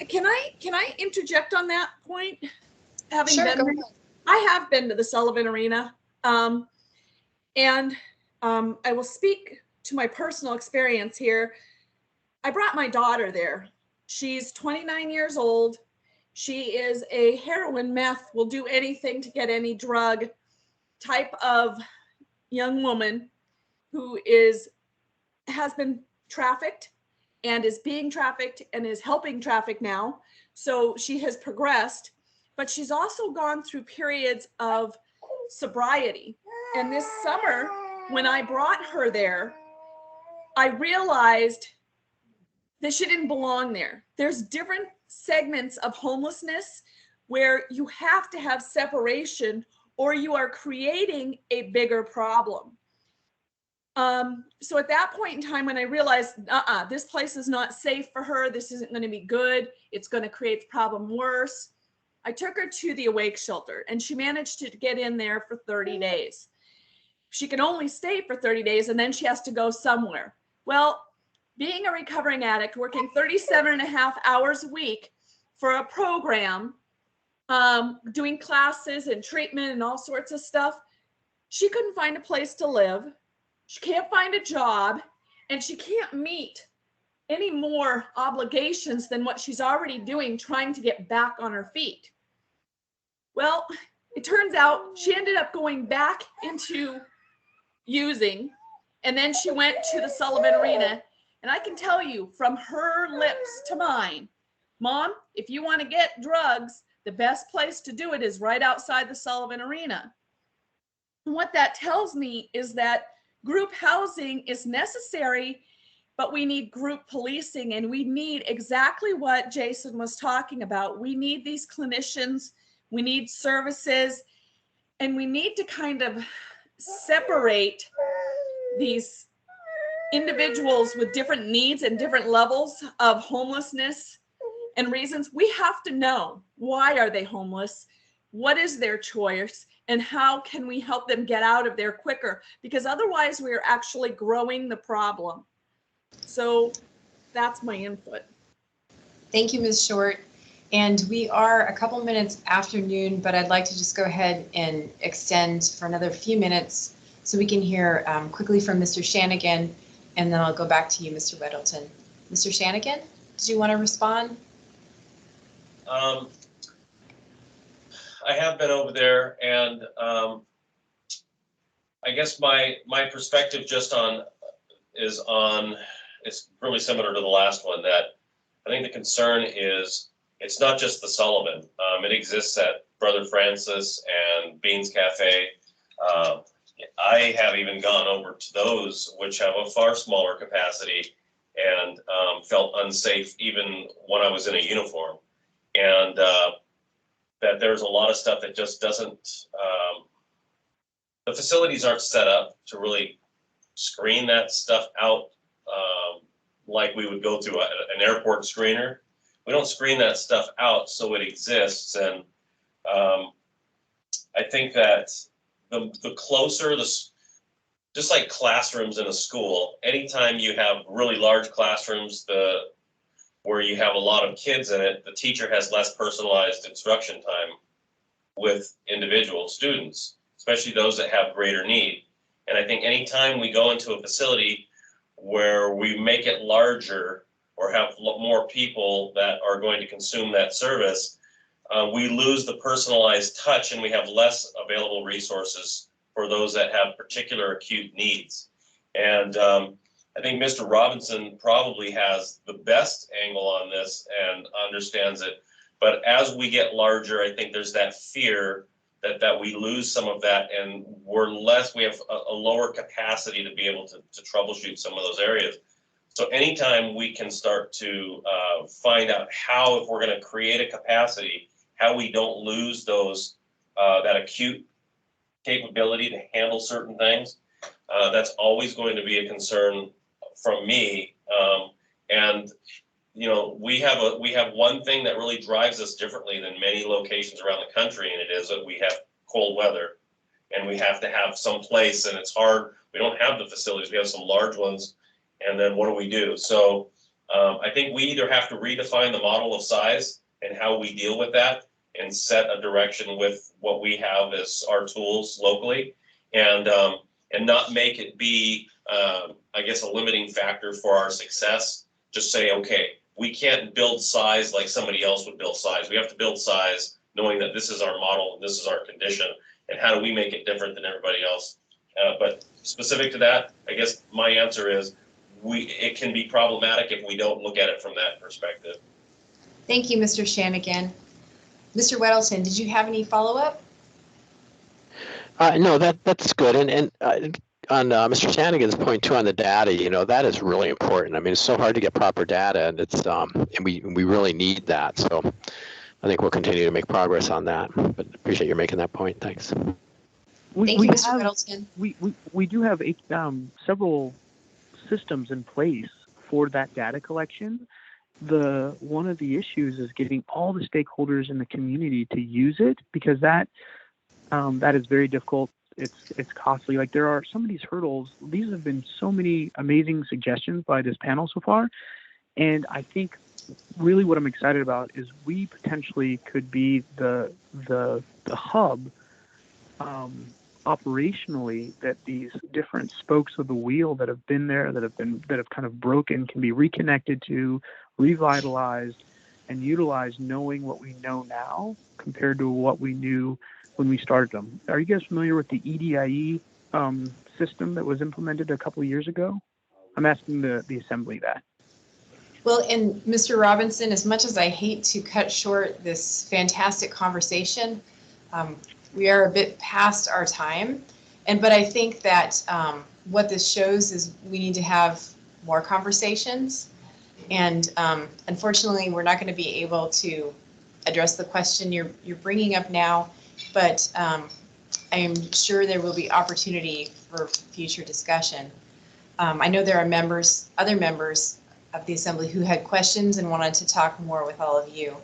Can I interject on that point? Having Sure, been go there, ahead. I have been to the Sullivan Arena, and I will speak to my personal experience here. I brought my daughter there. She's 29 years old. She is a heroin, meth, will do anything to get any drug type of young woman who has been trafficked and is being trafficked and is helping traffic now. So she has progressed, but she's also gone through periods of sobriety. And this summer, when I brought her there, I realized that she didn't belong there. There's different segments of homelessness where you have to have separation or you are creating a bigger problem. So at that point in time, when I realized, this place is not safe for her, this isn't going to be good, it's going to create the problem worse, I took her to the Awake shelter, and she managed to get in there for 30 days. She can only stay for 30 days, and then she has to go somewhere. Well, being a recovering addict, working 37 and a half hours a week for a program, doing classes and treatment and all sorts of stuff, she couldn't find a place to live. She can't find a job, and she can't meet any more obligations than what she's already doing, trying to get back on her feet. Well, it turns out she ended up going back into using, and then she went to the Sullivan Arena. And I can tell you from her lips to mine, Mom, if you want to get drugs, the best place to do it is right outside the Sullivan Arena. And what that tells me is that group housing is necessary, but we need group policing, and we need exactly what Jason was talking about. We need these clinicians, we need services, and we need to kind of separate these individuals with different needs and different levels of homelessness and reasons. We have to know, why are they homeless? What is their choice? And how can we help them get out of there quicker? Because otherwise we are actually growing the problem. So that's my input. Thank you, Ms. Short. And we are a couple minutes after noon, but I'd like to just go ahead and extend for another few minutes so we can hear quickly from Mr. Shanigan, and then I'll go back to you, Mr. Weddleton. Mr. Shanigan, did you want to respond? I have been over there, and I guess my perspective just is it's really similar to the last one, that I think the concern is it's not just the Sullivan. It exists at Brother Francis and Beans Cafe. I have even gone over to those which have a far smaller capacity and felt unsafe even when I was in a uniform. And that there's a lot of stuff that just doesn't, the facilities aren't set up to really screen that stuff out like we would go through an airport screener. We don't screen that stuff out so it exists. And I think that the closer, just like classrooms in a school, anytime you have really large classrooms, where you have a lot of kids in it, the teacher has less personalized instruction time with individual students, especially those that have greater need. And I think anytime we go into a facility where we make it larger or have more people that are going to consume that service, we lose the personalized touch and we have less available resources for those that have particular acute needs. And I think Mr. Robinson probably has the best angle on this and understands it. But as we get larger, I think there's that fear that we lose some of that, and we have a lower capacity to be able to troubleshoot some of those areas. So anytime we can start to find out how, if we're going to create a capacity, how we don't lose those that acute capability to handle certain things, that's always going to be a concern from me. And you know, we have one thing that really drives us differently than many locations around the country, and it is that we have cold weather, and we have to have some place, and it's hard. We don't have the facilities. We have some large ones, and then what do we do? So I think we either have to redefine the model of size and how we deal with that, and set a direction with what we have as our tools locally, and not make it be, I guess, a limiting factor for our success. Just say, okay, we can't build size like somebody else would build size. We have to build size knowing that this is our model, this is our condition, and how do we make it different than everybody else? But specific to that, I guess my answer is it can be problematic if we don't look at it from that perspective. Thank you, Mr. Shanigan. Mr. Weddleton, did you have any follow-up? No, that's good. And on Mr. Shanigan's point too on the data, you know, that is really important. I mean, it's so hard to get proper data, and it's and we really need that. So I think we'll continue to make progress on that. But appreciate you making that point. Thanks. Thank you, Mr. Weddleton. We do have several systems in place for that data collection. One of the issues is getting all the stakeholders in the community to use it, because that is very difficult. It's costly. Like, there are some of these hurdles. These have been so many amazing suggestions by this panel so far, and I think really what I'm excited about is we potentially could be the hub operationally, that these different spokes of the wheel that have been there, that have kind of broken, can be reconnected to, revitalized, and utilized, knowing what we know now compared to what we knew when we started them. Are you guys familiar with the EDIE system that was implemented a couple of years ago? I'm asking the assembly that. Well, and Mr. Robinson, as much as I hate to cut short this fantastic conversation, we are a bit past our time. But I think that what this shows is we need to have more conversations. And unfortunately, we're not going to be able to address the question you're bringing up now, but I am sure there will be opportunity for future discussion. I know there are other members of the assembly who had questions and wanted to talk more with all of you.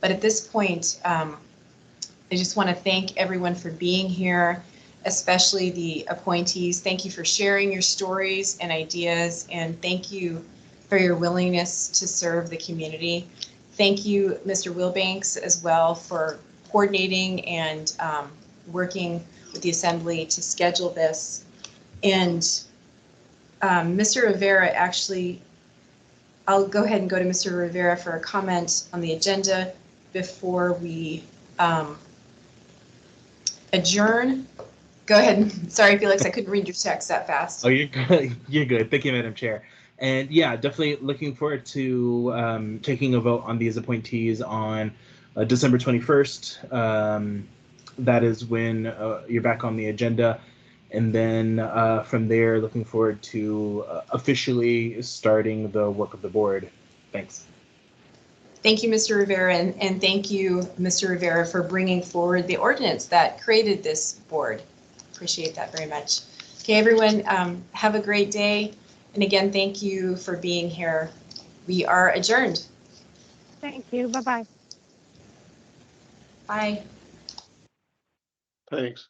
But at this point, I just want to thank everyone for being here, especially the appointees. Thank you for sharing your stories and ideas, and thank you for your willingness to serve the community. Thank you, Mr. Wilbanks, as well, for coordinating and working with the assembly to schedule this. And Mr. Rivera, actually, I'll go ahead and go to Mr. Rivera for a comment on the agenda before we adjourn. Go ahead. Sorry, Felix, I couldn't read your text that fast. Oh, you're good. You're good. Thank you, Madam Chair. And yeah, definitely looking forward to taking a vote on these appointees on December 21st. That is when you're back on the agenda. And then from there, looking forward to officially starting the work of the board. Thanks. Thank you, Mr. Rivera, and thank you, Mr. Rivera, for bringing forward the ordinance that created this board. Appreciate that very much. Okay, everyone, have a great day. And again, thank you for being here. We are adjourned. Thank you. Bye-bye. Bye. Thanks.